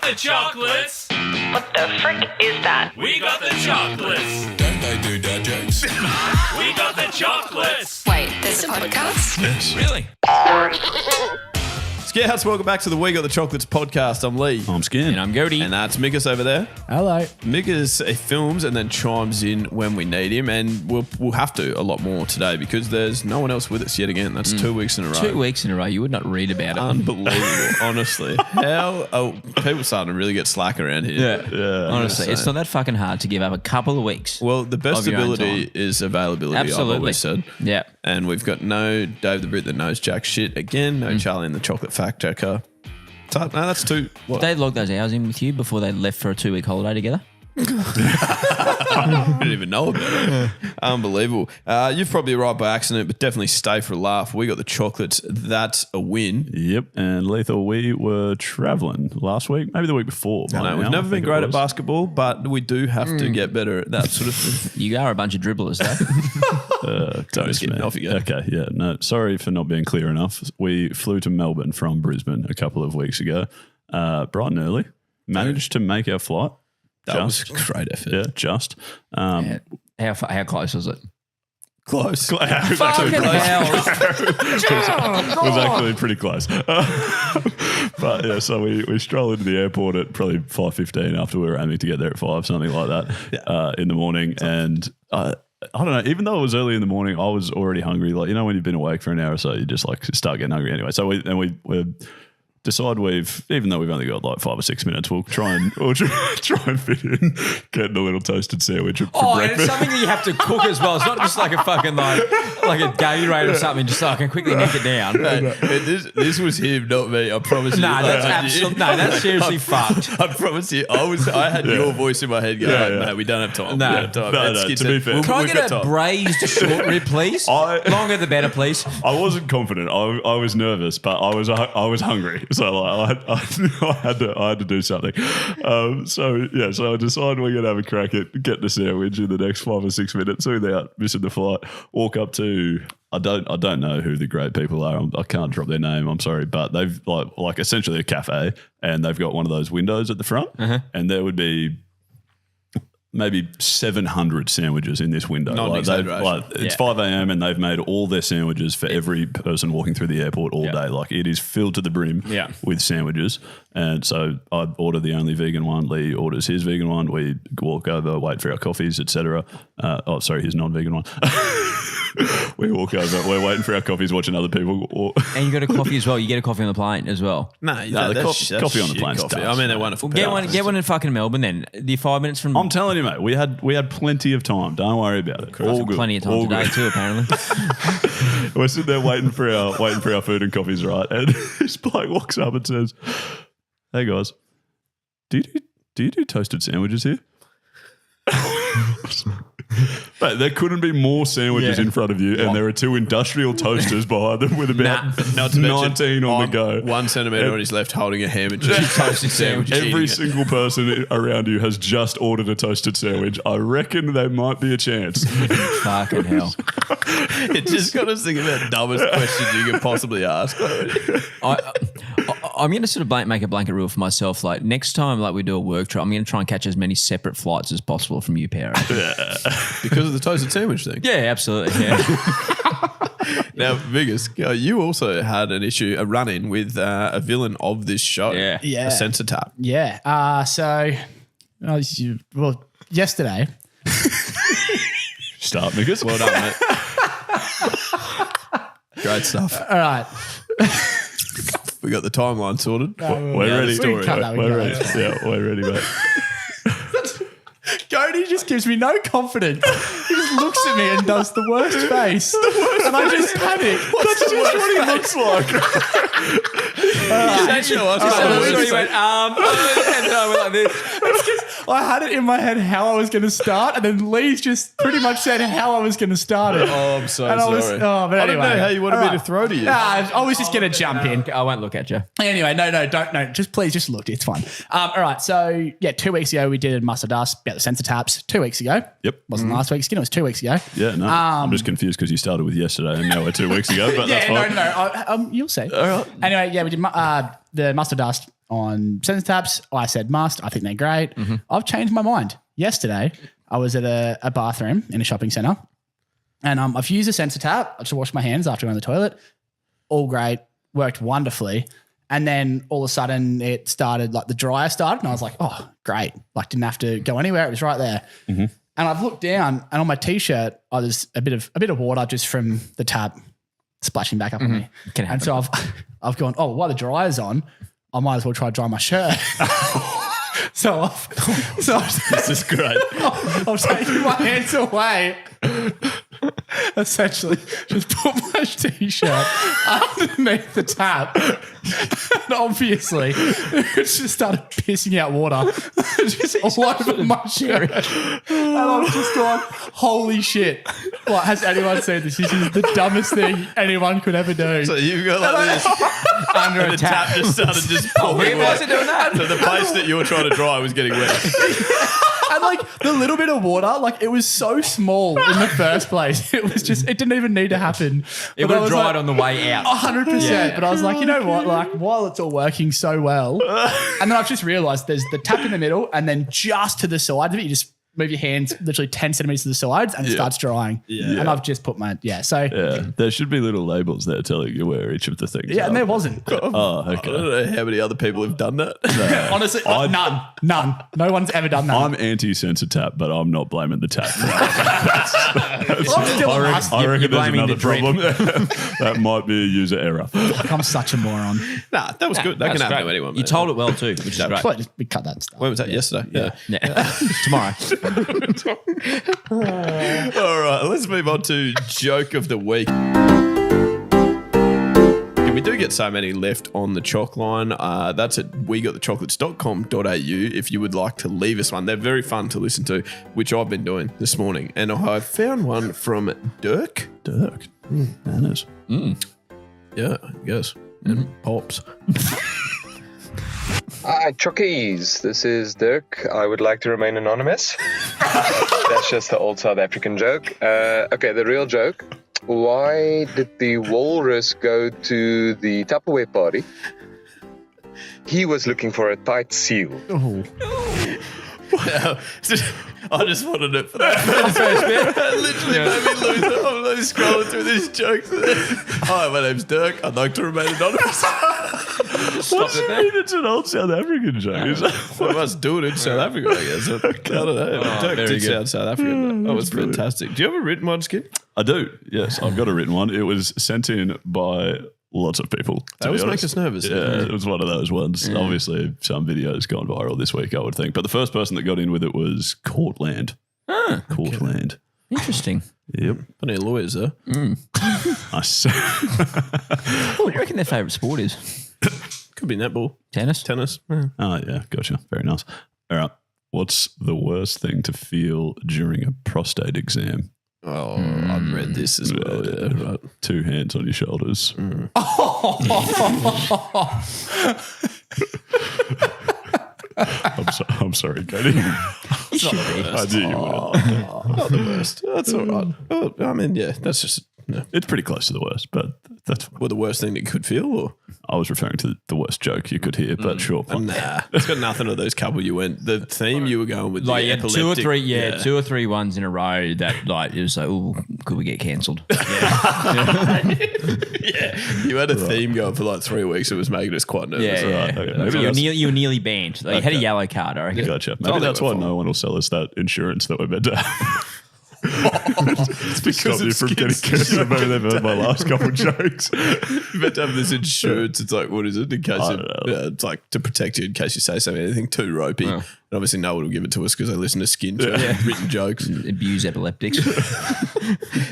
the chocolates. What the frick is that? We got the chocolates. Don't they do dad jokes? We got the chocolates. Wait, there's a podcast? Yes. Really? Scouts, welcome back to the We Got the Chocolates podcast. I'm Lee. I'm Skin. And I'm Goaty. And that's Mickus over there. Hello. Mickus films and then chimes in when we need him, and we'll have to a lot more today because there's no one else with us yet again. That's 2 weeks in a row. 2 weeks in a row, you would not read about it. Unbelievable, honestly. People starting to really get slack around here. Yeah. Honestly, it's not that fucking hard to give up a couple of weeks. Well, the best of your own ability time. is availability, Absolutely. I've always said. Yeah. And we've got no Dave the Brit that knows jack shit again, no Charlie and the Chocolate Fact Checker. No, that's two. What? Did they log those hours in with you before they left for a 2 week holiday together? I didn't even know about it. Unbelievable. You've probably arrived by accident, but definitely stay for a laugh. We got the chocolates. That's a win. Yep. And Lethal, we were travelling last week, maybe the week before. I know, we've never been great at basketball, but we do have to get better at that sort of thing. You are a bunch of dribblers, though. Just getting off again. Okay, yeah. No, sorry for not being clear enough. We flew to Melbourne from Brisbane a couple of weeks ago, bright and early. Managed to make our flight. That was a great effort. Yeah, just. How close was it? Close. It was actually Fucking pretty- hell. it was actually pretty close. But yeah, so we stroll into the airport at probably 5:15 after we were aiming to get there at 5, something like that, in the morning. And I don't know, even though it was early in the morning, I was already hungry. Like, you know, when you've been awake for an hour or so, you just like start getting hungry anyway. So we decide even though we've only got like 5 or 6 minutes, we'll try and fit in getting a little toasted sandwich for And breakfast. it's something that you have to cook as well. It's not just like a fucking like a Gatorade or something, just so I can quickly nick it down. This was him, not me. I promise you. That's seriously fucked. I promise you. I had your voice in my head going, no, we don't have time. No. We don't have time. No, Let's skip to be it. fair. Can I We've get got a time. braised short rib, please? Longer the better, please. I wasn't confident. I was nervous, but I was hungry. So like I had to do something. So I decided we're gonna have a crack at getting a sandwich in the next 5 or 6 minutes without missing the flight. Walk up to I don't know who the great people are. I can't drop their name. I'm sorry, but they've like essentially a cafe, and they've got one of those windows at the front, and there would be maybe 700 sandwiches in this window. It's 5 a.m. and they've made all their sandwiches for every person walking through the airport all day. Like, it is filled to the brim with sandwiches. And so I order the only vegan one. Lee orders his vegan one. We walk over, wait for our coffees, etc. His non-vegan one. We walk over. We're waiting for our coffees, watching other people. And you got a coffee as well. You get a coffee on the plane as well. The coffee on the plane's coffee. dust. I mean, they're wonderful. Get one in fucking Melbourne then. The 5 minutes from. I'm telling you, mate, we had plenty of time. Don't worry about it. All good. Plenty of time All today good. too, apparently. We're sitting there waiting for our food and coffees, right? And this bloke walks up and says, "Hey guys, do you do toasted sandwiches here?" But there couldn't be more sandwiches in front of you, and there are 2 industrial toasters behind them with about Not to mention, 19 on the go. 1 centimetre on his left holding a ham and cheese toasted sandwich. Every single person around you has just ordered a toasted sandwich. I reckon there might be a chance. Fucking hell. It just got us thinking about the dumbest questions you could possibly ask. I'm going to sort of make a blanket rule for myself. Like, next time, like, we do a work trip, I'm going to try and catch as many separate flights as possible from you, Perry. Because of the toasted sandwich thing. Yeah, absolutely. Yeah. Now, Mickus, you also had a run-in with a villain of this show. Yeah. A sensor tap. Yeah. Yesterday. Start, Mickus. Well done, mate. Great stuff. All right. We got the timeline sorted. We're ready. We can cut that, we can We're cut ready. Yeah, we're ready, mate. Cody just gives me no confidence. He just looks at me and does the worst face. And I just panic. That's just what he looks like. He went, and then I went like this. It's just, I had it in my head how I was going to start, and then Lee's just pretty much said how I was going to start it. Oh, I'm so And I was- sorry. oh, but I don't anyway. know how you wanted All me right. to throw to you. I was just going to jump in. I won't look at you. Anyway, no, just please, just look. It's fine. All right, so 2 weeks ago we did Must Have Dust about the sensor taps. 2 weeks ago. Yep. Wasn't last week, Skin. It was 2 weeks ago. Yeah, no. I'm just confused because you started with yesterday and now we're 2 weeks ago, but that's fine. No. You'll see. All right. Anyway, we did the Must Have Dust. on sensor taps. I said must. I think they're great. I've changed my mind. Yesterday, I was at a bathroom in a shopping centre and I've used a sensor tap to wash my hands after going to the toilet. All great. Worked wonderfully. And then all of a sudden it started, like the dryer started and I was like, oh, great. Like didn't have to go anywhere. It was right there. And I've looked down and on my T-shirt, there's a bit of water just from the tap splashing back up on me. And so I've gone, oh, while the dryer's on, I might as well try to dry my shirt. This is great. I'm taking my hands away. Essentially, just put my T-shirt underneath the tap. And obviously, it just started pissing out water just all over my shirt. And I've just gone, holy shit. Like, has anyone seen this? This is the dumbest thing anyone could ever do. So you've got like this Under and a the tap just started just pouring why is it doing that? So the place that you were trying to dry was getting wet. And like the little bit of water, like it was so small in the first place. It was just, it didn't even need to happen. It would have dried on the way out. 100%. But I was like, you know what? Like while it's all working so well, and then I've just realized there's the tap in the middle and then just to the side of it, you just move your hands literally 10 centimeters to the sides and it starts drying. And I've just put my, There should be little labels there telling you where each of the things are. and there wasn't. Oh, I okay. don't know how many other people have done that. Honestly, none. No one's ever done that. I'm anti-sensor tap, but I'm not blaming the tap. I'm still a must. I reckon there's blaming another the drip. problem. That might be a user error. Like, I'm such a moron. Nah, that was good. That can happen to anyone. You mate. told it well too, which is great. Just we cut that stuff. When was that? Yesterday? Yeah. Tomorrow. All right, let's move on to joke of the week. We do get so many left on the chalk line. That's at wegotthechocolates.com.au if you would like to leave us one. They're very fun to listen to, which I've been doing this morning. And I found one from Dirk. Manners. Yeah, I guess. And Pops. Hi, Chockies. This is Dirk. I would like to remain anonymous. That's just the old South African joke. Okay, the real joke. Why did the walrus go to the Tupperware party? He was looking for a tight seal. Wow. I just wanted it for that first bit. Literally made me lose it. I'm like scrolling through these jokes. Hi, my name's Dirk. I'd like to remain anonymous. What do you mean it's an old South African joke? Well, I must do it in South Africa, I guess. I don't know. Dirk very did good. sound South African. That was fantastic. Do you have a written one, Skip? I do, yes. I've got a written one. It was sent in by lots of people. They always make us nervous. Yeah, it was one of those ones. Obviously, some videos gone viral this week, I would think. But the first person that got in with it was Courtland. Courtland. Interesting. Yep. Plenty of lawyers, though. I see. What do you reckon their favourite sport is? Could be netball. Tennis? Tennis. Yeah. Oh, yeah. Gotcha. Very nice. All right. What's the worst thing to feel during a prostate exam? Oh, I've read this as well. Yeah, right. 2 hands on your shoulders. I'm sorry, Katie. It should be. I knew you would. Not the worst. That's all right. Well, I mean, yeah, that's just It's pretty close to the worst, but that's fine. well, the worst thing that you could feel. Or I was referring to the worst joke you could hear, but sure. fine. nah, it's got nothing to those couple you went. The theme you were going with, Like the yeah, epileptic, two or three ones in a row that like it was like, oh, could we get cancelled? You had a theme going for like 3 weeks. It was making us quite nervous. Right, okay. Maybe You were nearly banned. Like, you had a yellow card, I reckon. Gotcha. Maybe that's why no one will sell us that insurance that we're meant to have. It's because stop you from getting cursed about they've heard my last couple of jokes. You meant to have this insurance. It's like, what is it? In case it's like to protect you in case you say something, anything too ropey. And obviously no one will give it to us because they listen to skin written jokes. Abuse epileptics.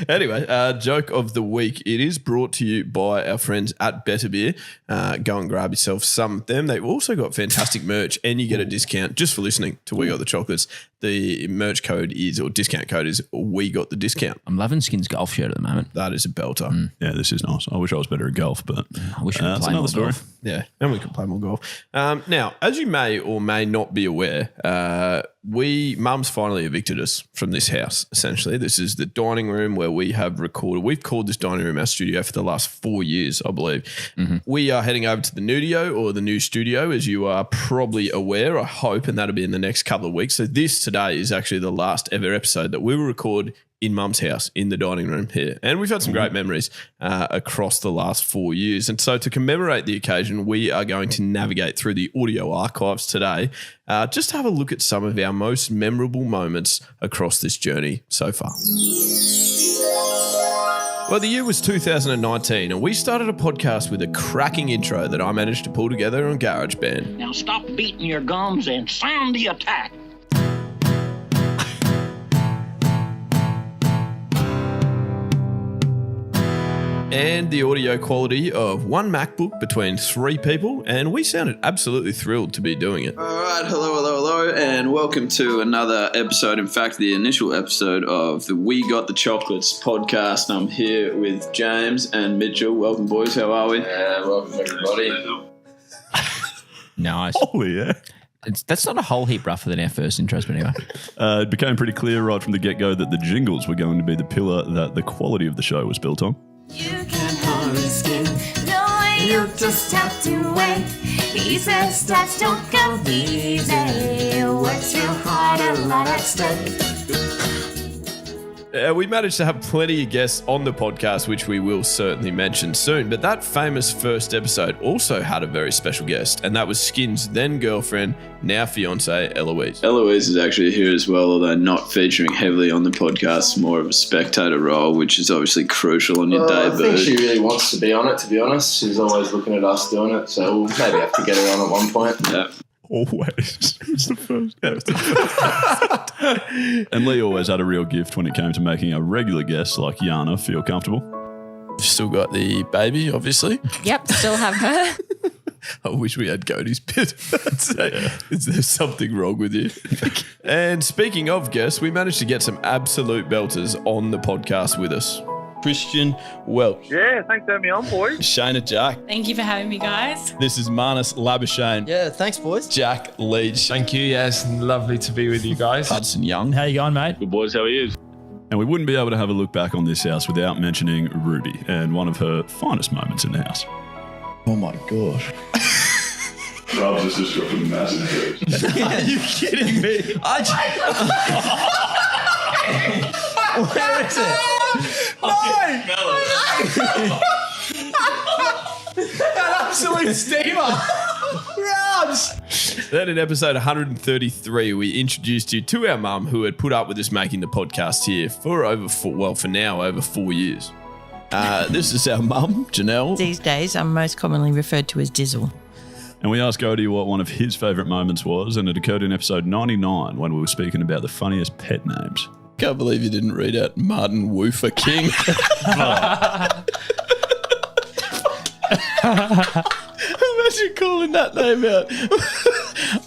Anyway, joke of the week. It is brought to you by our friends at Better Beer. Go and grab yourself some of them. They've also got fantastic merch and you get a discount just for listening to We Got the Chocolates. The merch code is, or discount code is, We Got the Discount. I'm loving Skin's golf shirt at the moment. That is a belter. Yeah, this is nice. I wish I was better at golf, but I wish we could that's play more another story. golf. Yeah, and we can play more golf. Now, as you may or may not be aware, Mum's finally evicted us from this house, essentially. This is the dining room where we have recorded. We've called this dining room our studio for the last 4 years, I believe. We are heading over to the Nudio, or the new studio, as you are probably aware, I hope, and that'll be in the next couple of weeks. So this today is actually the last ever episode that we will record in Mum's house in the dining room here. And we've had some great memories across the last 4 years. And so to commemorate the occasion, we are going to navigate through the audio archives today, just to have a look at some of our most memorable moments across this journey so far. Well, the year was 2019, and we started a podcast with a cracking intro that I managed to pull together on GarageBand. Now stop beating your gums and sound the attack. And the audio quality of one MacBook between 3 people, and we sounded absolutely thrilled to be doing it. All right, hello, and welcome to another episode. In fact, the initial episode of the We Got the Chocolates podcast. I'm here with James and Mitchell. Welcome, boys. How are we? Welcome, everybody. Nice. Holy yeah. That's not a whole heap rougher than our first intros, but anyway. It became pretty clear right from the get-go that the jingles were going to be the pillar that the quality of the show was built on. You can hardly skin. No, you just have to wait. Easy steps don't go easy. Works real hard, a lot at stake. We managed to have plenty of guests on the podcast, which we will certainly mention soon. But that famous first episode also had a very special guest, and that was Skin's then girlfriend, now fiance, Eloise. Eloise is actually here as well, although not featuring heavily on the podcast, more of a spectator role, which is obviously crucial on your I debut. think she really wants to be on it, to be honest. She's always looking at us doing it, so we'll maybe have to get her on at one point. Yeah. Always. It's the first. Yeah, it's the first. And Lee always had a real gift when it came to making our regular guests like Yana feel comfortable. Still got the baby, obviously. Yep, still have her. I wish we had Cody's bit. Is there something wrong with you? And speaking of guests, we managed to get some absolute belters on the podcast with us. Christian Welch. Yeah, thanks for having me on, boys. Shayna Jack. Thank you for having me, guys. This is Marnus Labuschagne. Yeah, thanks, boys. Jack Leach. Thank you, yes, lovely to be with you guys. Hudson Young. How you going, mate? Good boys, how are you? And we wouldn't be able to have a look back on this house without mentioning Ruby and one of her finest moments in the house. Oh my gosh. Rob's just dropping a massive joke. Are you kidding me? Where is it? That absolute steamer. Rubs. Then in episode 133, we introduced you to our mum, who had put up with us making the podcast here for over 4 years. This is our mum, Janelle. These days, I'm most commonly referred to as Dizzle. And we asked Cody what one of his favourite moments was, and it occurred in episode 99 when we were speaking about the funniest pet names. Can't believe you didn't read out Martin Woofer King. Imagine calling that name out.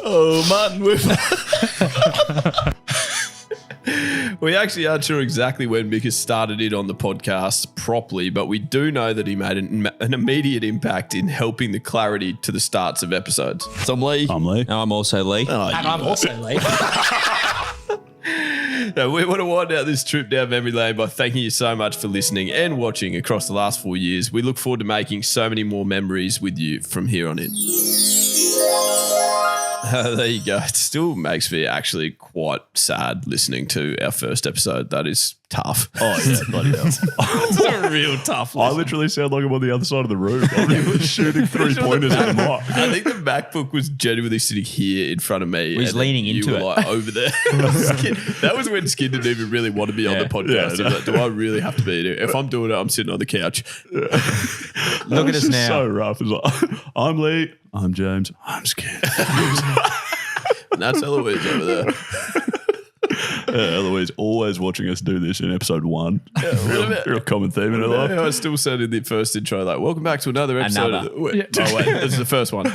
Oh, Martin Woofer. We actually aren't sure exactly when Mickus started it on the podcast properly, but we do know that he made an immediate impact in helping the clarity to the starts of episodes. So I'm Lee. I'm Lee. I'm also Lee. And I'm also Lee. Now, we want to wind out this trip down memory lane by thanking you so much for listening and watching across the last 4 years. We look forward to making so many more memories with you from here on in. There you go. It still makes me actually quite sad listening to our first episode. That is tough. Oh, yeah, bloody hell. It's a real tough I listen. literally sound like I'm on the other side of the room. I'm shooting 3 pointers at the mic. I think the MacBook was genuinely sitting here in front of me. He's and leaning you into were it. like over there. That was when Skin didn't even really want to be on the podcast. Yeah, He was like, do I really have to be here? If I'm doing it, I'm sitting on the couch. Look at us now. So rough. It's like, I'm Lee. I'm James. I'm scared. And that's Eloise over there. Eloise always watching us do this in episode 1. Real common theme in her life. I still said in the first intro, like, welcome back to another episode. Another. Wait, this is the first one.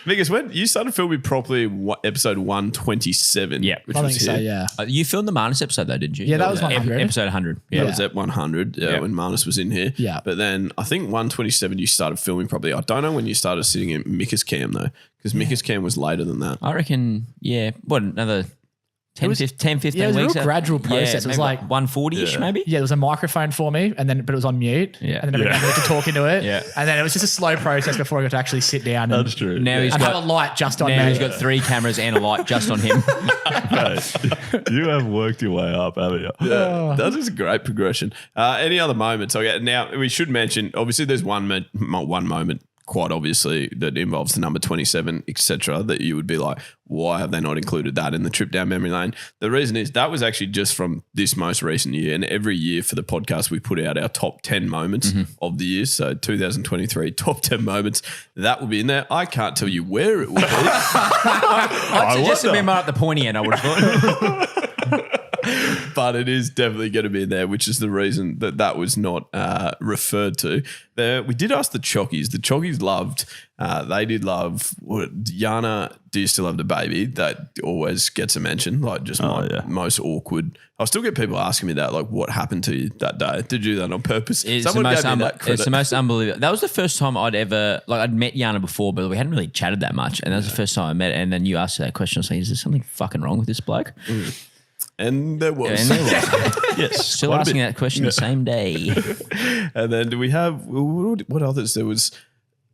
Mickus, when you started filming properly, episode 127. Yeah. which I was think so, here. yeah. You filmed the Marnus episode though, didn't you? Yeah, that was 100. Episode 100. That was at 100 when Marnus was in here. Yeah. But then I think 127 you started filming probably. I don't know when you started sitting in Mickus cam though, Because Mickus Cam was later than that. I reckon, another 10, 15 Yeah, it was a weeks. real gradual process. It was like 140-ish maybe. Yeah, there was a microphone for me, but it was on mute. Yeah. And then I got to talk into it. Yeah. And then it was just a slow process before I got to actually sit down and, That's true. Now he's and got have a light just on Now me. he's got 3 cameras and a light just on him. You have worked your way up, haven't you? Yeah, that is a great progression. Any other moments? Okay, now we should mention, obviously there's one moment, quite obviously, that involves the number 27, etc., that you would be like, why have they not included that in the trip down memory lane? The reason is that was actually just from this most recent year, and every year for the podcast we put out our top 10 moments of the year. So 2023 top 10 moments, that will be in there. I can't tell you where it will be. I'd suggest a member at the pointy end, I would have thought. But it is definitely going to be in there, which is the reason that was not referred to. We did ask the Chockies. The Chockies loved, they did love, Yana, do you still have the baby? That always gets a mention, like just most awkward. I still get people asking me that, like, what happened to you that day? Did you do that on purpose? It's the most unbelievable. That was the first time I'd met Yana before, but we hadn't really chatted that much. And that was the first time I met her. And then you asked her that question. I was like, is there something fucking wrong with this bloke? And there was. Yes. Still asking that question the same day. And then do we have, what others? There was,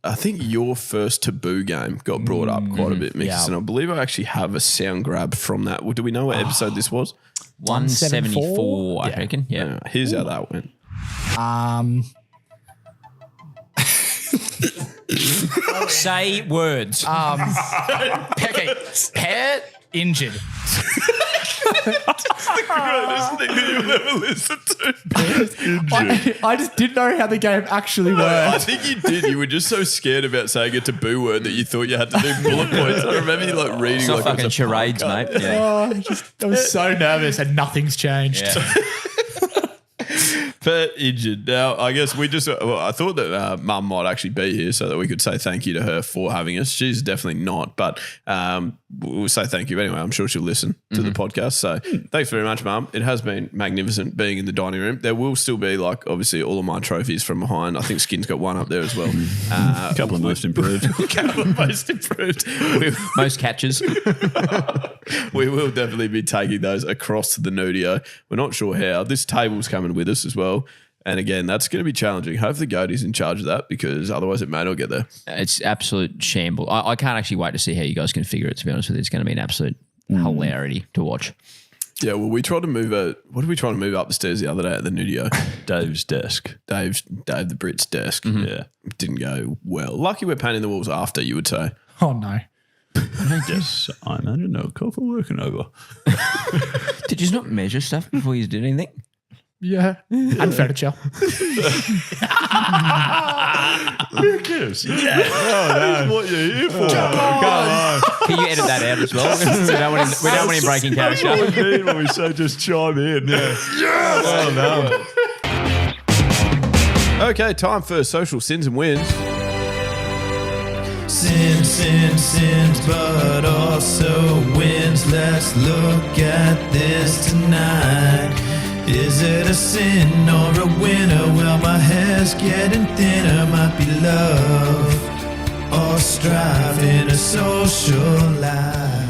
I think your first Taboo game got brought up quite a bit, Mickus, and I believe I actually have a sound grab from that. Well, do we know what episode this was? 174, I reckon. Yeah. Here's how that went. Say words. Pet injured. That's the greatest thing that you'll ever listen to. I just didn't know how the game actually worked. I think you did. You were just so scared about saying a taboo word that you thought you had to do bullet points. I remember you like reading it's not like fucking it was a charades, mate. Yeah. I was so nervous and nothing's changed. Yeah. Pet injured. Now, I guess I thought that Mum might actually be here so that we could say thank you to her for having us. She's definitely not, but we'll say thank you anyway. I'm sure she'll listen to the podcast. So thanks very much, Mum. It has been magnificent being in the dining room. There will still be, like, obviously all of my trophies from behind. I think Skin's got one up there as well. A couple of most improved. Most catches. We will definitely be taking those across to the Nudio. We're not sure how. This table's coming with us as well. And again, that's going to be challenging. Hopefully Goaty's in charge of that because otherwise it may not get there. It's absolute shamble. I can't actually wait to see how you guys can figure it, to be honest with you. It's going to be an absolute hilarity to watch. Yeah, well, we tried to move what did we try to move up the stairs the other day at the Nudio? Dave's desk. Dave the Brit's desk. Yeah. Didn't go well. Lucky we're painting the walls after, you would say. Oh, no. Yes, I imagine no coffee working over. Did you not measure stuff before you did anything? Yeah. And furniture. Mickus. Yeah. That is what you're here for. Come on. Can you edit that out as well? we don't want him breaking character. That's what we mean when we say just chime in. Yeah. Well done. Okay, time for social sins and wins. Sins, but also wins. Let's look at this tonight. Is it a sin or a winner? Well, my hair's getting thinner. Might be love or strife in a social life.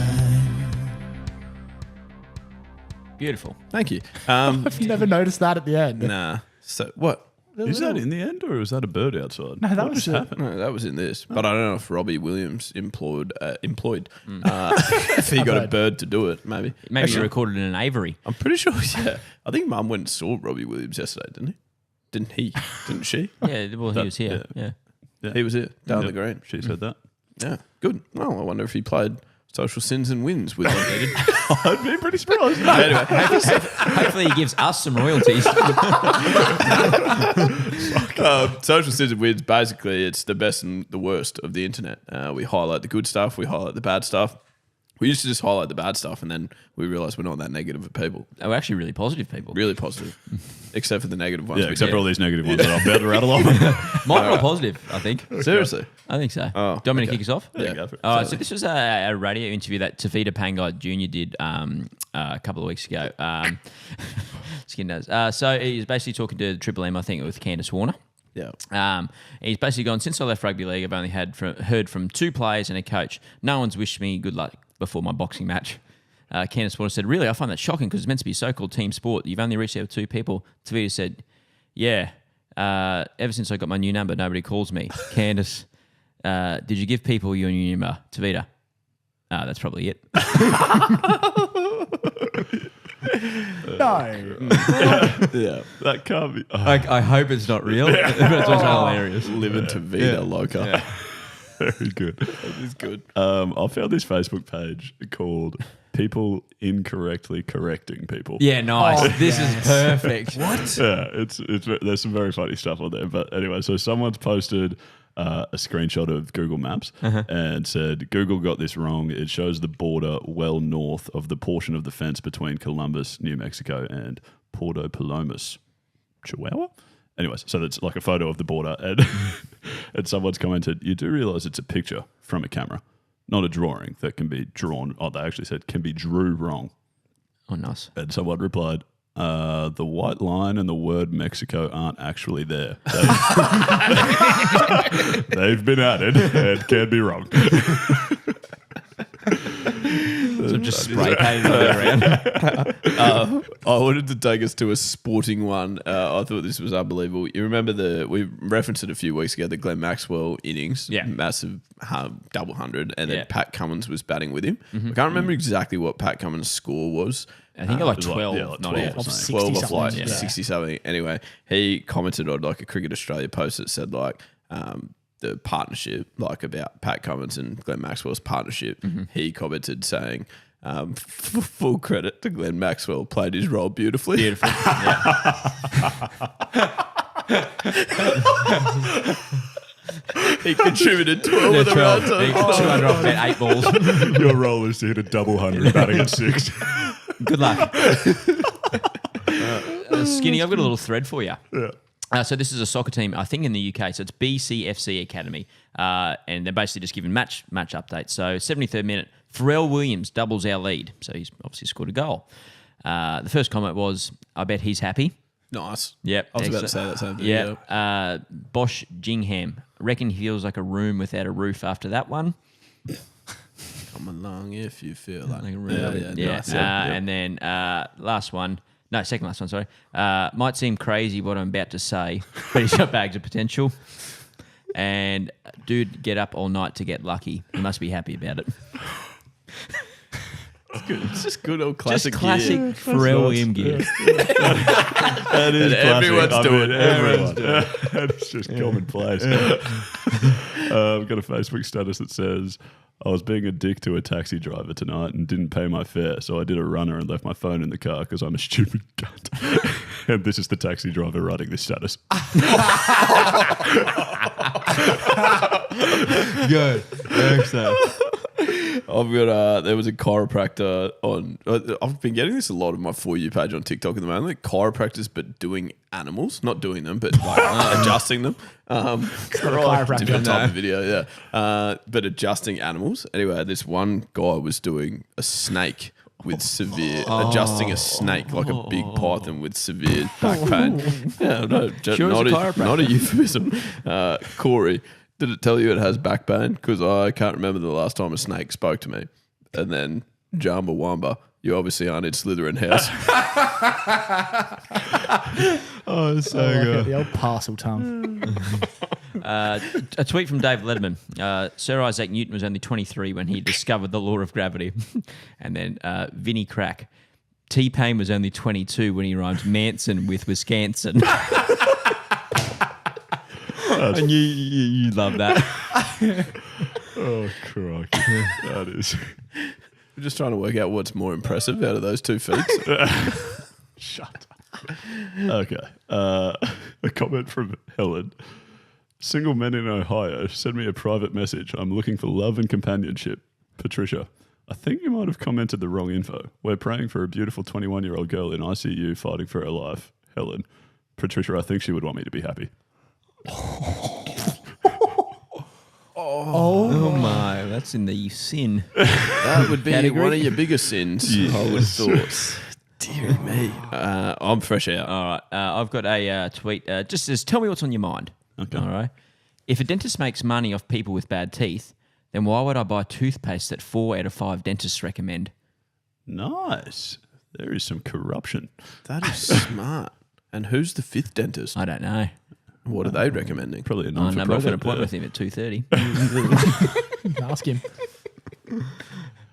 Beautiful. Thank you. I've never noticed that at the end. Nah. So what? Is that in the end or was that a bird outside? No, that what was just happened? No, that was in this. But I don't know if Robbie Williams employed if he got a bird to do it, maybe. Maybe you recorded in an aviary. I'm pretty sure, yeah. I think Mum went and saw Robbie Williams yesterday, didn't he? Didn't he? Didn't she? Yeah, well, he was here. Yeah. He was here, down the green. She said that. Yeah, good. Well, I wonder if he played social sins and wins with them. I'd be pretty surprised. Anyway, hopefully he gives us some royalties. social sins and wins, basically, it's the best and the worst of the internet. We highlight the good stuff, we highlight the bad stuff. We used to just highlight the bad stuff and then we realised we're not that negative of people. We're actually really positive people. Really positive. Except for the negative ones. Yeah, except for all these negative ones that I'm about to rattle off. Mine were all positive, I think. Seriously? I think so. Oh, do you want me to kick us off? Yeah, go for it. All right, so this was a radio interview that Tavita Pangai Jr. did a couple of weeks ago. Skin does. So he was basically talking to Triple M, I think, with Candace Warner. Yeah. He's basically gone, since I left rugby league, I've only heard from 2 players and a coach. No one's wished me good luck before my boxing match. Candace Porter said, really, I find that shocking because it's meant to be a so-called team sport. You've only reached out with 2 people. Tavita said, yeah, ever since I got my new number, nobody calls me. Candace, did you give people your new number? Tavita, that's probably it. No. Yeah. That can't be. I hope it's not real, but it's also hilarious. Living to Vida Loca. Yeah. Very good. That is good. I found this Facebook page called People Incorrectly Correcting People. Yeah, nice. This is perfect. What? Yeah, it's there's some very funny stuff on there. But anyway, so someone's posted a screenshot of Google Maps and said, Google got this wrong. It shows the border well north of the portion of the fence between Columbus, New Mexico and Puerto Palomas, Chihuahua? Anyways, so that's like a photo of the border. And someone's commented, you do realize it's a picture from a camera, not a drawing that can be drawn. Oh, they actually said can be drew wrong. Oh, nice. And someone replied, the white line and the word Mexico aren't actually there. They've been added and can be wrong. So just spray painted around. I wanted to take us to a sporting one. I thought this was unbelievable. You remember we referenced it a few weeks ago, the Glenn Maxwell innings, massive double 100, and then Pat Cummins was batting with him. I can't remember exactly what Pat Cummins' score was. I think like 12, not 12 of like 60 something. Anyway, he commented on like a Cricket Australia post that said like the partnership, like about Pat Cummins and Glenn Maxwell's partnership. He commented saying, full credit to Glenn Maxwell, played his role beautifully. Beautiful. He contributed 12 of the runs. 200 off bet 8 balls. Your role is to hit a double 100 batting at 6. Good luck. Skinny, I've got a little thread for you. Yeah. So this is a soccer team, I think in the UK. So it's BCFC Academy, and they're basically just giving match updates. So 73rd minute, Pharrell Williams doubles our lead. So he's obviously scored a goal. The first comment was, I bet he's happy. Nice. Yep. I was about to say that same thing. Yeah. Bosch Jingham, reckon he feels like a room without a roof after that one. Come along if you feel like a room. Nice. And then last one. No, second last one, sorry. Might seem crazy what I'm about to say, but he's got bags of potential. And dude, get up all night to get lucky. He must be happy about it. It's good. It's just good old classic Just classic gear. Pharrell Williams gear. That is classic. Everyone's doing it. Everyone. It's just commonplace. I've got a Facebook status that says, I was being a dick to a taxi driver tonight and didn't pay my fare, so I did a runner and left my phone in the car because I'm a stupid cunt. And this is the taxi driver writing this status. Good. Excellent. I've got there was a chiropractor on. I've been getting this a lot of my For You page on TikTok at the moment. Like chiropractors, but doing animals, not doing them, but like adjusting them. Different type of video, yeah. But adjusting animals. Anyway, this one guy was doing a snake with severe adjusting a snake like a big python with severe back pain. Yeah, no, not a euphemism. Corey. Did it tell you it has back pain? Because I can't remember the last time a snake spoke to me. And then Jamba Wamba, you obviously aren't in Slytherin house. It's so good. The old parcel tongue. A tweet from Dave Letterman. Sir Isaac Newton was only 23 when he discovered the law of gravity. And then Vinnie Crack. T-Pain was only 22 when he rhymed Manson with Wisconsin. And you love that. Oh, crikey. That is. We're just trying to work out what's more impressive out of those 2 feats. Shut up. Okay. A comment from Helen. Single men in Ohio, send me a private message. I'm looking for love and companionship. Patricia, I think you might have commented the wrong info. We're praying for a beautiful 21-year-old girl in ICU fighting for her life. Helen. Patricia, I think she would want me to be happy. Oh my, that's in the sin. That would be Category? one of your biggest sins, I would have thought. Dear me. I'm fresh out. All right, I've got a tweet. Just says, tell me what's on your mind. Okay. All right. If a dentist makes money off people with bad teeth, then why would I buy toothpaste that 4 out of 5 dentists recommend? Nice. There is some corruption. That is smart. And who's the 5th dentist? I don't know. What are they recommending? Probably a Oh, no, but I've got an non-for-profit. appointment with him at 2:30. Ask him.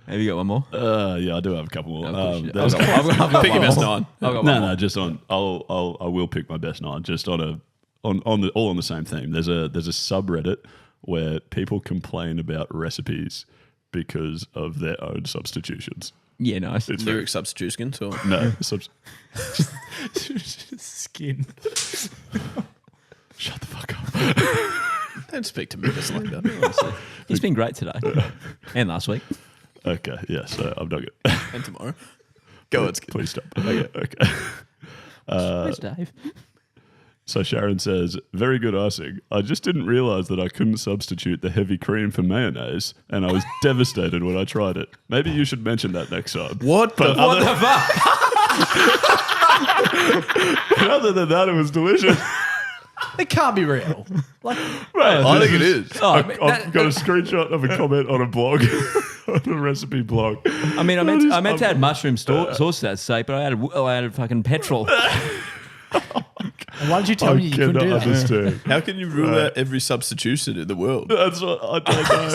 Have you got one more? Yeah, I do have a couple more. Of course you do. There's- I've got Pick your one best more. 9. I've got one No, more. no, just on. I will pick my best 9. Just on all on the same theme. There's a subreddit where people complain about recipes because of their own substitutions. Yeah, nice. It's Lyric substitutions or No, Skin. shut the fuck up. don't speak to me just like that. He's been great today and last week. Okay, yeah. So I'm not good. And tomorrow. Go on, Skip. Please stop. Okay. Where's Dave? So Sharon says, very good icing. I just didn't realise that I couldn't substitute the heavy cream for mayonnaise, and I was devastated when I tried it. Maybe you should mention that next time. What the What the fuck? But other than that, it was delicious. It can't be real. Like, I think it is. I've got a screenshot of a comment on a blog, on a recipe blog. I mean, I meant to add mushroom sauce to that steak, but I added fucking petrol. why did you tell me you couldn't do that? Understand. How can you rule out every substitution in the world? That's what I don't know.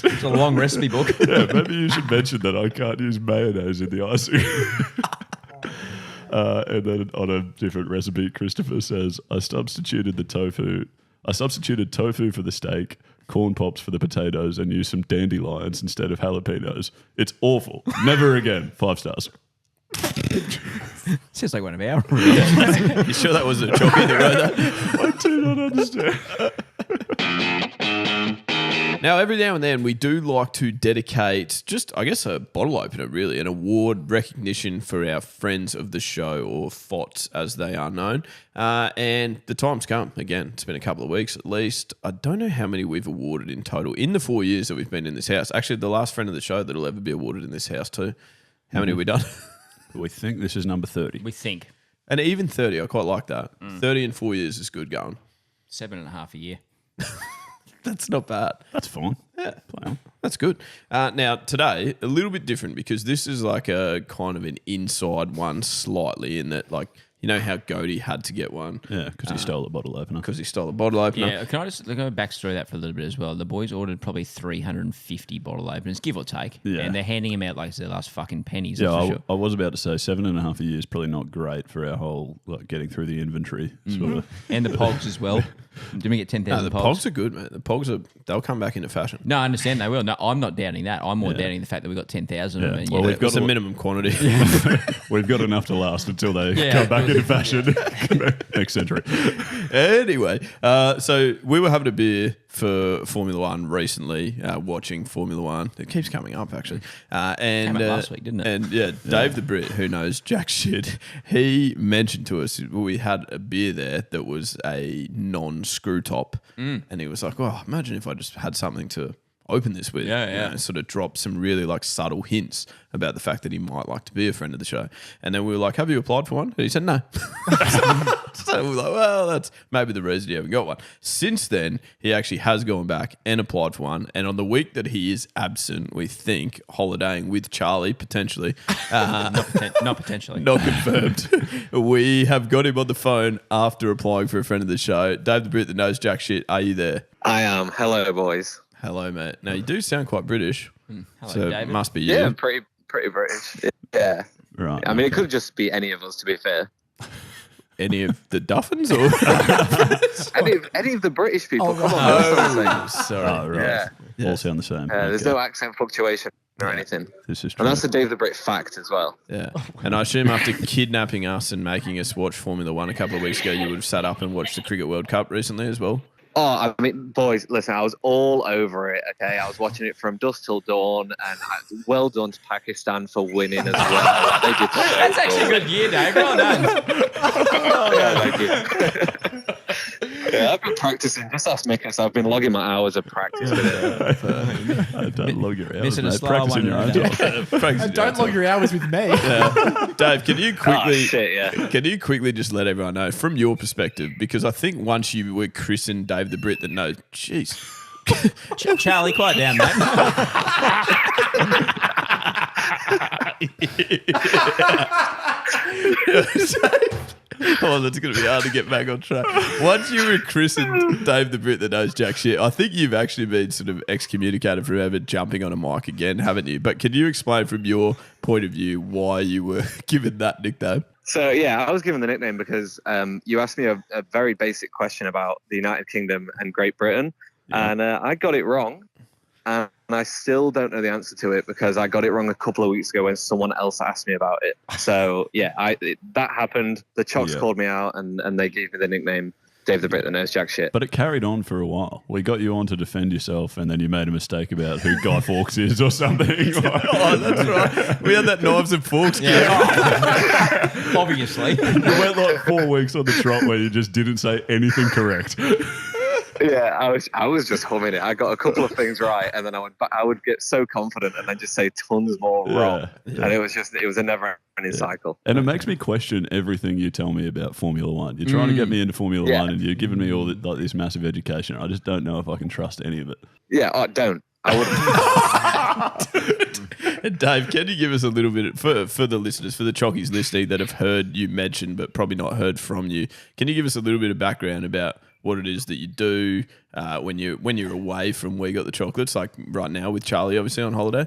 It's a long recipe book. Yeah, maybe you should mention that I can't use mayonnaise in the icing. And then on a different recipe, Christopher says, I substituted tofu for the steak, corn pops for the potatoes, and used some dandelions instead of jalapenos. It's awful. Never again. 5 stars. Sounds like one of our reviews. You sure that wasn't a jockey that wrote that? I do not understand. Now, every now and then, we do like to dedicate just, I guess, a bottle opener, really, an award recognition for our friends of the show, or FOTs as they are known. And the time's come. Again, it's been a couple of weeks at least. I don't know how many we've awarded in total in the 4 years that we've been in this house. Actually, the last friend of the show that'll ever be awarded in this house too. How many have we done? We think this is number 30. We think And even 30, I quite like that. 30 in 4 years is good going. 7.5 a year. That's not bad. That's fine. Yeah. Play on. That's good. Now, today, a little bit different because this is like a kind of an inside one slightly in that, like, you know how Goaty had to get one? Yeah, because he stole a bottle opener. Because he stole a bottle opener. Yeah, can I just go back through that for a little bit as well? The boys ordered probably 350 bottle openers, give or take. Yeah. And they're handing them out like it's their last fucking pennies. Yeah, that's for sure. I was about to say 7.5 a year is probably not great for our whole getting through the inventory sort of. And the Pogs as well. Did we get 10,000 No, the Pogs are good, mate. The Pogs they'll come back into fashion. No, I understand they will. No, I'm not doubting that. I'm more doubting the fact that we got 10,000. Yeah. And, Well, yeah, we've got It's a minimum quantity. We've got enough to last until they Yeah. come back into fashion next century. Anyway, so we were having a beer for Formula One recently, watching Formula One. It keeps coming up, actually. And Came up last week, didn't it? And yeah, Dave the Brit, who knows jack shit, he mentioned to us we had a beer there that was a non-screw top. And he was like, oh, imagine if I just had something to open this with. Yeah, You yeah. know, sort of drop some really like subtle hints about the fact that he might like to be a friend of the show. And then we were like, have you applied for one? And he said no. So we were like, well, that's maybe the reason he haven't got one. Since then, he actually has gone back and applied for one. And on the week that he is absent, we think, holidaying with Charlie, potentially, not potentially. not confirmed, we have got him on the phone after applying for a friend of the show. Dave the Brit that knows jack shit, are you there? I am. Hello, boys. Hello, mate. Now, you do sound quite British. Hello, So it David. must be you. Yeah, pretty British. Yeah. Right. I mean, it could just be any of us, to be fair. Any of the Duffins or? Any of the British people. Come on, Oh, that's what I'm sorry. Oh, right. Yeah. All sound the same. There's Okay. no accent fluctuation or anything. This is true. And that's the Dave the Brit fact as well. Yeah. And I assume after kidnapping us and making us watch Formula One a couple of weeks ago, you would have sat up and watched the Cricket World Cup recently as well. Oh, I mean, boys, listen, I was all over it, okay? I was watching it from dusk till dawn, and well done to Pakistan for winning as well. They did so That's actually a good. good year, Dave. Well done. Yeah, thank you. Yeah, I've been practicing. Just ask Mickus. I've been logging my hours of practice with it. Don't log your hours, Missing a mate. slow Practice one in your own there. time. And don't log your hours with me. Dave, can you quickly shit, yeah. can you quickly just let everyone know from your perspective, because I think once you were christened Dave the Brit, that no, jeez. Charlie, quiet down, mate. Oh, that's going to be hard to get back on track. Once you were christened Dave the Brit that knows jack shit, I think you've actually been sort of excommunicated from ever jumping on a mic again, haven't you? But can you explain from your point of view why you were given that nickname? So, yeah, I was given the nickname because you asked me a very basic question about the United Kingdom and Great Britain, and I got it wrong. And I still don't know the answer to it because I got it wrong a couple of weeks ago when someone else asked me about it. So, yeah, that happened. The Chocks called me out and they gave me the nickname Dave the Brit that knows jack shit. But it carried on for a while. We got you on to defend yourself, and then you made a mistake about who Guy Fawkes is or something. Oh, that's right. We had that knives and forks. Obviously. You went like 4 weeks on the trot where you just didn't say anything correct. Yeah, I was just humming it. I got a couple of things right, and then I would get so confident and then just say tons more wrong. Yeah. And it was a never-ending cycle. And it makes me question everything you tell me about Formula One. You're trying to get me into Formula One, and you're giving me all this massive education. I just don't know if I can trust any of it. Yeah, don't. I wouldn't. Dave, can you give us a little bit for the listeners, for the chockies listening that have heard you mention but probably not heard from you? Can you give us a little bit of background about what it is that you do when you're away from We Got the Chocolates, like right now with Charlie, obviously on holiday?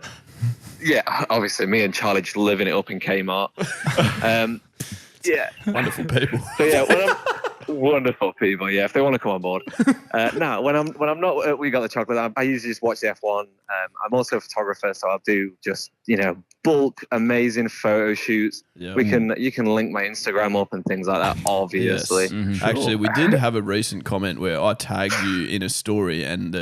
Yeah, obviously, me and Charlie just living it up in Kmart. Yeah, wonderful people. So yeah, wonderful people. Yeah, if they want to come on board. No, when I'm not at We Got the Chocolate, I usually just watch the F1. I'm also a photographer, so I'll do just bulk amazing photo shoots. Yeah. You can link my Instagram up and things like that. Obviously, Yes. Mm-hmm. Sure. Actually, we did have a recent comment where I tagged you in a story, and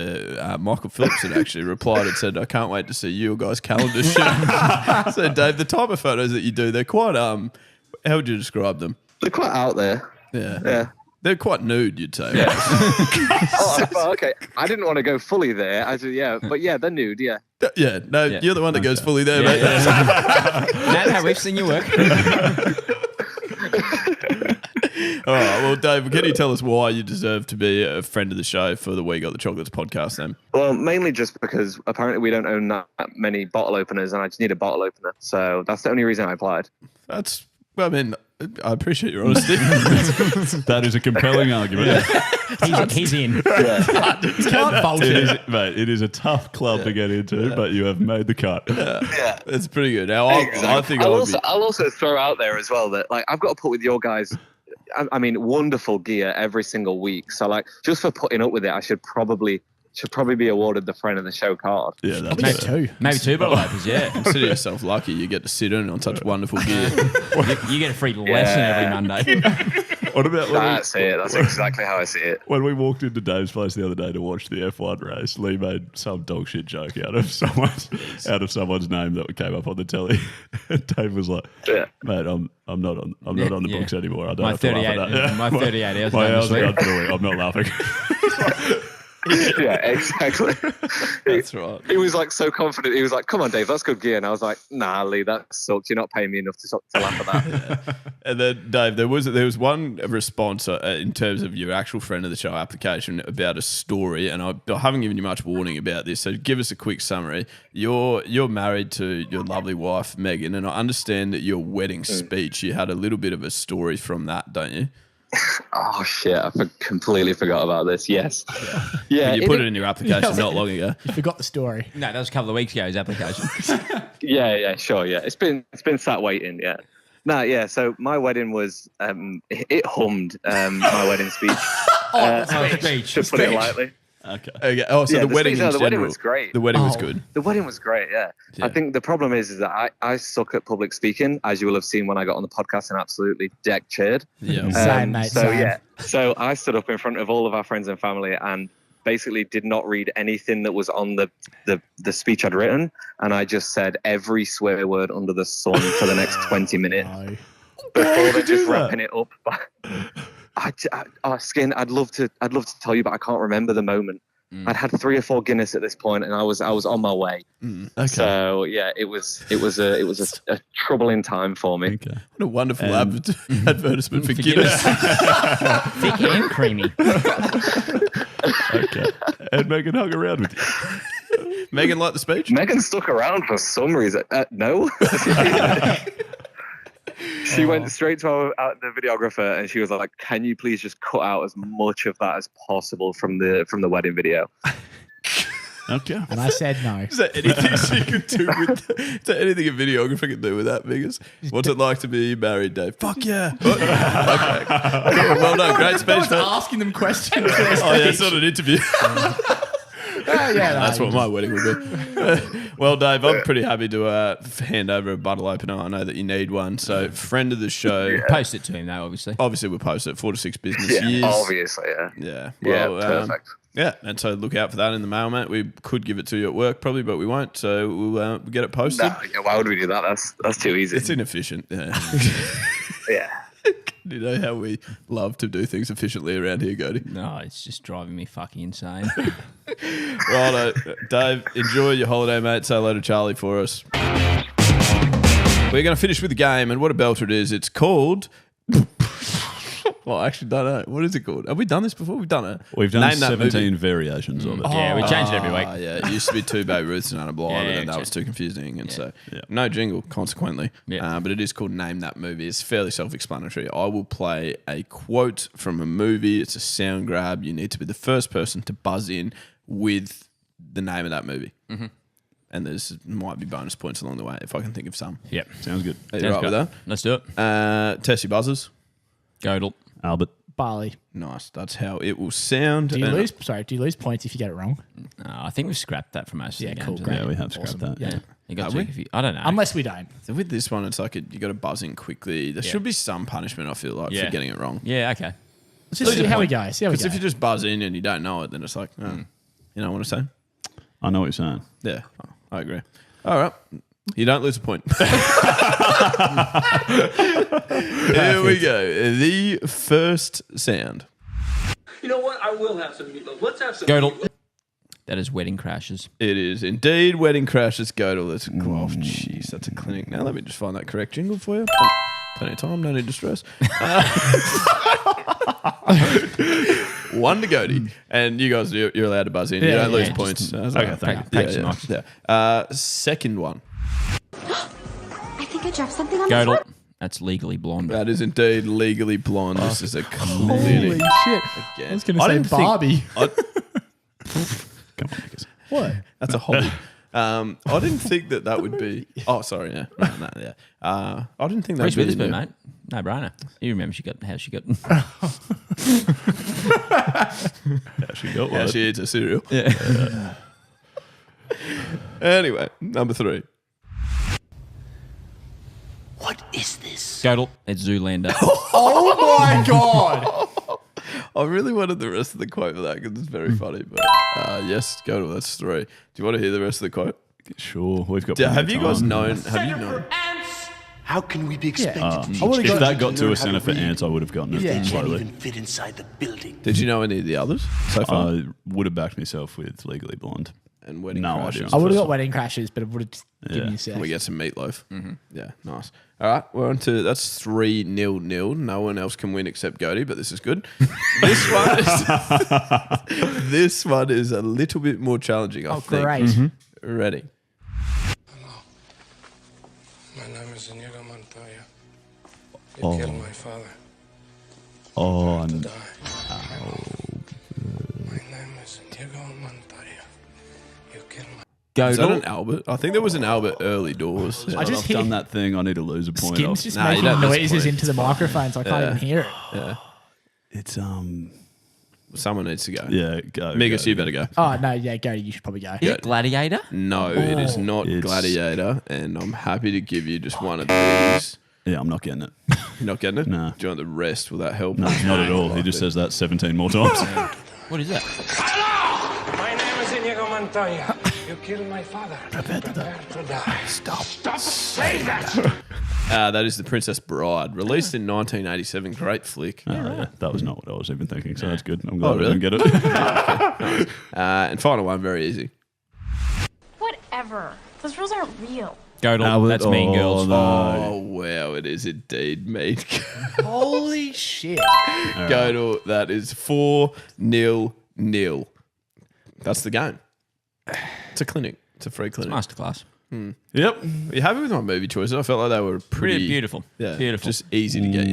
Michael Phillips had actually replied and said, "I can't wait to see your guys' calendar shoot." So, Dave, the type of photos that you do, they're quite how would you describe them? They're quite out there. Yeah. They're quite nude, you'd say. Yeah. Oh, okay. I didn't want to go fully there. I said, but they're nude, yeah. Yeah, no, you're the one that goes fully there, mate. No, we've seen your work. All right, well, Dave, can you tell us why you deserve to be a friend of the show for the We Got the Chocolates podcast then? Well, mainly just because apparently we don't own that many bottle openers and I just need a bottle opener. So that's the only reason I applied. I mean, I appreciate your honesty. That is a compelling argument. He's in. Yeah. You can't bullshit. It is a tough club to get into, but you have made the cut. Yeah. It's pretty good. Now, I think I'll also throw out there as well that I've got to put with your guys. I mean, wonderful gear every single week. So just for putting up with it, I should probably be awarded the friend of the show card. Yeah, that's maybe two bottle openers. Yeah, consider yourself lucky you get to sit in on such wonderful gear. you get a free lesson every Monday. What about that's it? That's exactly how I see it. When we walked into Dave's place the other day to watch the F1 race, Lee made some dog shit joke out of someone's name that came up on the telly. And Dave was like, "Mate, I'm not on the books anymore. I don't have to laugh at that. My 38 hours. My hours are gone through it. I'm not laughing." Yeah, exactly. That's right. He was so confident. He was like, "Come on, Dave, that's good gear." And I was like, "Nah, Lee, that sucks. You're not paying me enough to laugh at that." Yeah. And then, Dave, there was one response in terms of your actual friend of the show application about a story, and I haven't given you much warning about this, so give us a quick summary. You're married to your lovely wife, Megan, and I understand that your wedding speech, you had a little bit of a story from that, don't you? Oh shit! I completely forgot about this. Yes, yeah. You put it in your application not long ago. You forgot the story. No, that was a couple of weeks ago. His application. Yeah, sure. Yeah, it's been sat waiting. Yeah, So my wedding was it hummed. My wedding speech. Speech. To put it lightly. Okay. Oh, so the wedding the wedding was great. The wedding was good. The wedding was great, yeah. I think the problem is that I suck at public speaking, as you will have seen when I got on the podcast and absolutely deck chaired. Yeah. Same, mate. So I stood up in front of all of our friends and family and basically did not read anything that was on the speech I'd written, and I just said every swear word under the sun for the next 20 minutes. Before they're just wrapping it up. Skin. I'd love to tell you, but I can't remember the moment. I'd had 3 or 4 Guinness at this point, and I was on my way. Okay. So yeah, it was a troubling time for me. Okay. What a wonderful advertisement for Guinness. Thick and creamy. Okay. And Megan hung around with you. Megan liked the speech? Megan stuck around for some reason. No. She went straight to the videographer and she was like, "Can you please just cut out as much of that as possible from the wedding video?" Okay. And I said no. Is there anything she could do with that? Is there anything a videographer could do with that, Mickus? What's it like to be married, Dave? Fuck yeah. Okay. Cool. Well done. Great speech, I was mate. asking them questions. Oh, yeah, it's not an interview. That's what my wedding would be. Well, Dave, I'm pretty happy to hand over a bottle opener. I know that you need one. So, friend of the show. Post it to him, though, obviously. Obviously, we'll post it 4 to 6 business Yeah, years. obviously, yeah. Yeah. Yeah, Well, perfect. Yeah, and so look out for that in the mail, mate. We could give it to you at work probably, but we won't. So we'll get it posted. No, yeah, why would we do that? That's too easy. It's inefficient. Yeah. Yeah. You know how we love to do things efficiently around here, Cody? No, it's just driving me fucking insane. Well, Dave, enjoy your holiday, mate. Say hello to Charlie for us. We're going to finish with a game, and what a belter it is. It's called... Well, I actually don't know. What is it called? Have we done this before? We've done it. We've done Name that 17 movie. variations of it. Yeah, we change it every week. Yeah, it used to be 2 Babe Ruths and Anna Blythe, Yeah, and that was too confusing. And so, no jingle, consequently. Yeah. But it is called Name That Movie. It's fairly self-explanatory. I will play a quote from a movie. It's a sound grab. You need to be the first person to buzz in with the name of that movie. Mm-hmm. And there might be bonus points along the way if I can think of some. Yep. Sounds good. Are you right with that? Let's do it. Test your buzzers. Godel. Albert. Barley. Nice. That's how it will sound. Do you And- lose? Sorry, do you lose points if you get it wrong? I think we've scrapped that from most of the cool, games. great. Yeah, we have scrapped that. Yeah. You got Are to we? check if you, I don't know. Unless we don't. So with this one, it's like you got to buzz in quickly. There should be some punishment, I feel like, for getting it wrong. Yeah, okay. Let's just see how we go. See how we Because go. if you just buzz in and you don't know it, then it's like, you know what I'm saying? I know what you're saying. Yeah, I agree. All right. You don't lose a point. Here we go. The first sound. You know what? I will have some meatloaf. Let's have some Godel. meatloaf. That is Wedding Crashes. It is indeed Wedding Crashes. Go to let's go. Oh, jeez, that's a clinic. Now let me just find that correct jingle for you. Plenty of time, no need to stress. 1 to Goaty. And you guys, you're allowed to buzz in. You don't lose points. Okay, thank you. Second one. I think I dropped something on the Godel. floor. That's Legally Blonde. That is indeed Legally Blonde. This is a Holy clinic. shit. Again. I was going to say Barbie. Come on, Mickus. What? That's a hobby. I didn't think that would be. Oh, sorry. Yeah. No, yeah. I didn't think that Reese would be. Witherspoon, mate. No brainer. You remember how she got. She got Yeah, one. she eats a cereal. Yeah. Anyway, number 3. What is this? Godel. It's Zoolander. Oh my God. I really wanted the rest of the quote for that because it's very funny. But yes, go to that's 3. Do you want to hear the rest of the quote? Sure, we've got. Have plenty you of guys time. known? Have you known? How can we be expected to teach I would've If got- that got to learn a how centre for read ants, I would have gotten it Yeah. They can't slowly. even fit inside the building. Did you know any of the others so far? I would have backed myself with Legally Blonde. And Wedding No Crashes. idea. I would have got Wedding Crashes, but it would have given you a sec. We get some meatloaf. Yeah, nice. All right, we're on to that's 3-0. No one else can win except Goaty, but this is good. This one is a little bit more challenging. I think. Great. Ready? My name is Inigo Montoya. You Oh. killed my father. Oh, To die. My name is Inigo Montoya. You killed my... Is that Godel. an Albert? I think there was an Albert early doors. I just I've done hear that thing. I need to lose a point. Skins off. just Nah, you making don't lose noises points. into the microphone, so I can't even hear it. Yeah, It's someone needs to go. yeah. Go. Mickus, go. you better go. Oh, no, yeah, Gary, you should probably go. Is it Gladiator? No, it is not It's- Gladiator, and I'm happy to give you just one of these. Yeah, I'm not getting it. You're not getting it? No. Do you want the rest? Will that help? No, not at all. He just says that 17 more times. What is that? My name is Inigo Montoya. You killed my father. Prepare to die. Stop saying that. That is The Princess Bride, released in 1987. Great flick. Yeah, that was not what I was even thinking, so that's good. I'm glad really? I didn't get it. And final one, very easy. Whatever. Those rules aren't real. Godel, that's Mean Girls. Oh, wow, it is indeed Mean Girls. Holy shit. Godel, that is 4-0. That's the game. It's a clinic. It's a free clinic. Masterclass. Yep. Are you happy with my movie choices? I felt like they were pretty Beautiful. Yeah, Beautiful. just easy to get.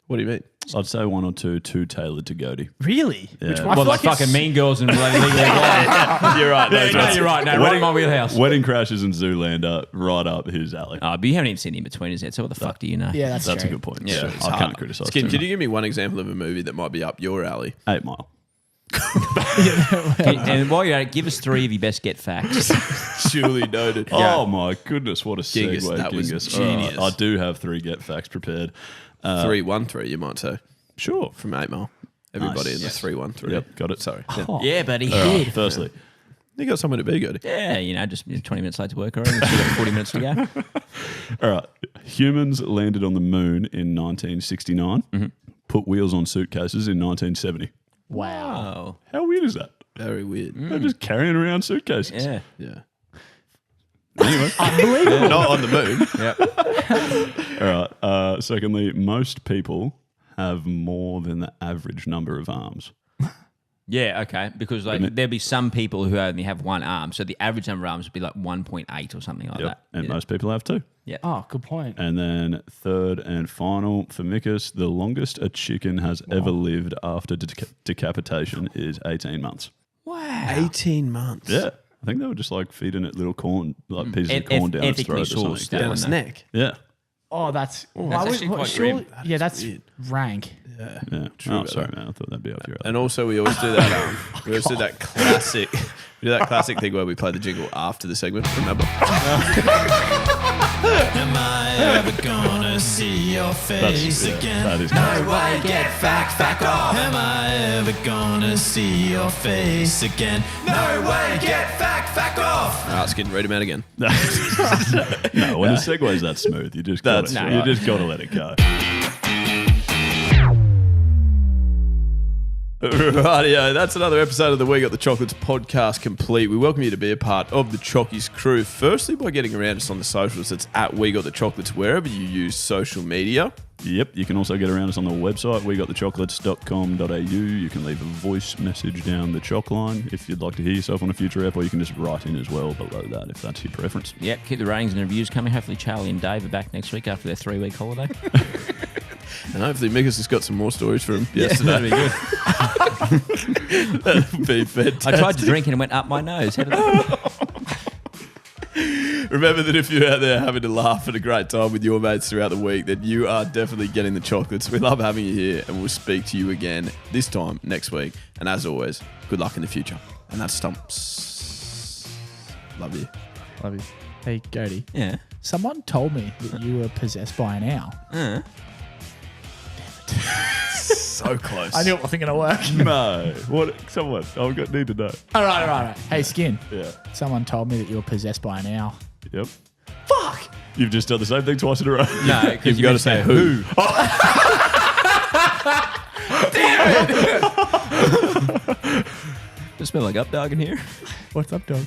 What do you mean? I'd say one or two tailored to Goaty. Really? Yeah. Which one? Well, I feel like it's- fucking Mean Girls and Bloody Legally Blonde. You're right. You're right. No, right in my wheelhouse. Wedding Crashers and Zoolander, right up his alley. But you haven't even seen In Betweeners yet, so what the fuck do you know? Yeah, that's That's a true. good point. Yeah, So it's I hard. can't criticise. Skin, too can much. you give me one example of a movie that might be up your alley? 8 Mile. And while you're at it, give us 3 of your best get facts. Duly noted. Oh my goodness, what a Genghis, segue, that was Genghis. genius. I do have 3 get facts prepared. 3-1-3, you might say. Sure. From 8 Mile. Everybody Nice. in the 3-1-3. Yep, got it. Sorry. Yeah, buddy. All right, firstly, You got somewhere to be, Goody. Yeah, just 20 minutes late to work already. We've still got 40 minutes to go. all right. Humans landed on the moon in 1969, put wheels on suitcases in 1970. Wow. Oh. How weird is that? Very weird. They're just carrying around suitcases. Yeah. Yeah. Anyway. Unbelievable. Not on the moon. All right. Secondly, most people have more than the average number of arms. Yeah, okay. Because there'd be some people who only have one arm. So the average number of arms would be like 1.8 or something like that. And Yeah. most people have 2. Yeah. Oh, good point. And then third and final for Mickus, the longest a chicken has ever lived after decapitation is 18 months. Wow. 18 months. Yeah. I think they were just like feeding it little corn, like pieces of corn down its ethically throat or sourced, something. Down its neck. Yeah. Oh, that's... That's actually quite grim. Yeah, that's rank. Yeah. Oh, sorry, man. I thought that'd be up your alley. And also, we always do that. We always do that classic. We do that classic thing where we play the jingle after the segment. Remember? Am I ever gonna see your face again? That is No way, get fuck off. Am I ever gonna see your face again? No way, get fuck off. All right, Skin, read him out again. No, when the segue's that smooth, you just got to let it go. Rightio, that's another episode of the We Got the Chocolates podcast complete. We welcome you to be a part of the Chockies crew. Firstly, by getting around us on the socials. It's at We Got the Chocolates wherever you use social media. Yep, you can also get around us on the website, wegotthechocolates.com.au. You can leave a voice message down the choc line if you'd like to hear yourself on a future ep, or you can just write in as well below that if that's your preference. Yep, keep the ratings and reviews coming. Hopefully Charlie and Dave are back next week after their 3-week holiday. And hopefully Mickus has got some more stories from yesterday. That'd be good. That'd be fantastic. I tried to drink and it went up my nose. How did that? Remember that if you're out there having a laugh and a great time with your mates throughout the week, then you are definitely getting the chocolates. We love having you here, and we'll speak to you again this time next week. And as always, good luck in the future. And that's Stumps. Love you. Love you. Hey, Goaty. Yeah. Someone told me that you were possessed by an owl. So close. I knew it wasn't going to work. No. What? Someone. Need to know. All right. Hey, Skin. Yeah. Someone told me that you were possessed by an owl. Yep. Fuck! You've just done the same thing twice in a row. No, because You've got to say who. Does it smell like up dog in here? What's up, dog?